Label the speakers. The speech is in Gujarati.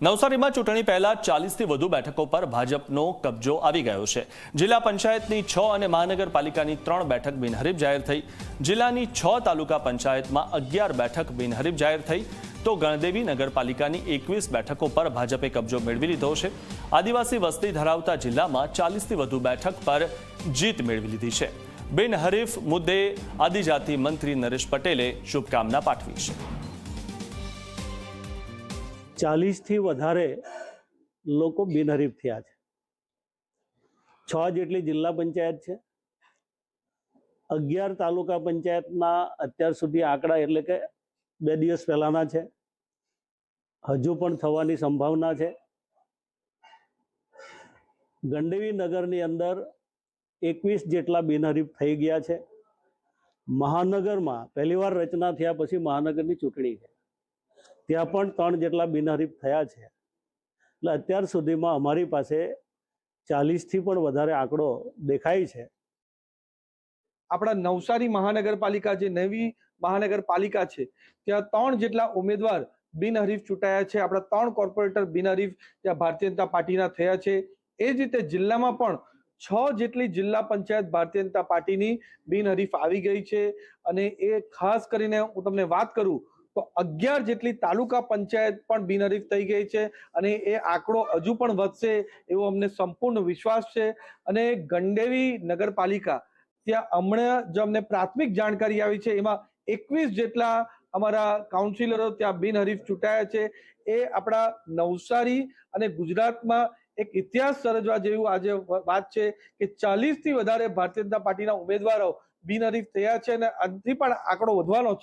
Speaker 1: નવસારીમાં ચૂંટણી પહેલા 40થી વધુ બેઠકો પર ભાજપનો કબજો આવી ગયો છે। જિલ્લા પંચાયતની 6 અને મહાનગરપાલિકાની 3 બેઠક બિનહરીફ જાહેર થઈ। જિલ્લાની 6 તાલુકા પંચાયતમાં 11 બેઠક બિનહરીફ જાહેર થઈ તો ગણદેવી નગરપાલિકાની 21 બેઠકો પર ભાજપે કબજો મેળવી લીધો છે। આદિવાસી વસ્તી ધરાવતા જિલ્લામાં 40થી વધુ બેઠક પર જીત મેળવી લીધી છે। બિનહરીફ મુદ્દે આદિજાતિ મંત્રી નરેશ પટેલે શુભકામના પાઠવી છે।
Speaker 2: 40થી વધારે લોકો બિનહરીફ થયા છે। 6 જેટલી જિલ્લા પંચાયત છે, 11 તાલુકા પંચાયતના અત્યાર સુધી આંકડા એટલે કે 2 દિવસ પહેલાના છે, હજુ પણ થવાની સંભાવના છે। ગણદેવી નગરની અંદર 21 જેટલા બિનહરીફ થઈ ગયા છે। મહાનગરમાં પહેલીવાર રચના થયા પછી મહાનગરની ચૂંટણી છે, ત્યાં પણ 3 જેટલા બિનહરીફ થયા છે। એટલે અત્યાર સુધીમાં અમારી પાસે 40થી પણ વધારે આંકડો દેખાય છે।
Speaker 3: આપણા નવસારી મહાનગરપાલિકા જે નવી મહાનગરપાલિકા છે ત્યાં 3 જેટલા ઉમેદવાર બિનહરીફ ચૂંટાયા છે। આપણા 3 કોર્પોરેટર બિનહરીફ ત્યાં ભારતીય જનતા પાર્ટીના થયા છે। એ જ રીતે જિલ્લામાં પણ 6 જેટલી જિલ્લા પંચાયત ભારતીય જનતા પાર્ટીની બિનહરીફ આવી ગઈ છે। અને એ ખાસ કરીને હું તમને વાત કરું તો 11 જેટલી તાલુકા પંચાયત પણ બિનહરીફ થઈ ગઈ છે અને એ આંકડો હજુ પણ વધશે એવો અમને સંપૂર્ણ વિશ્વાસ છે। અને ગણદેવી નગરપાલિકા ત્યાં હમણાં જો અમને પ્રાથમિક જાણકારી આવી છે એમાં 21 જેટલા અમારા કાઉન્સિલરો ત્યાં બિનહરીફ ચૂંટાયા છે। એ આપણા નવસારી અને ગુજરાતમાં એક ઇતિહાસ સર્જવા જેવું આજે વાત છે કે 40થી વધારે ભારતીય જનતા પાર્ટીના ઉમેદવારો બિનહરીફ થયા છે અને આજથી પણ આંકડો વધવાનો છે।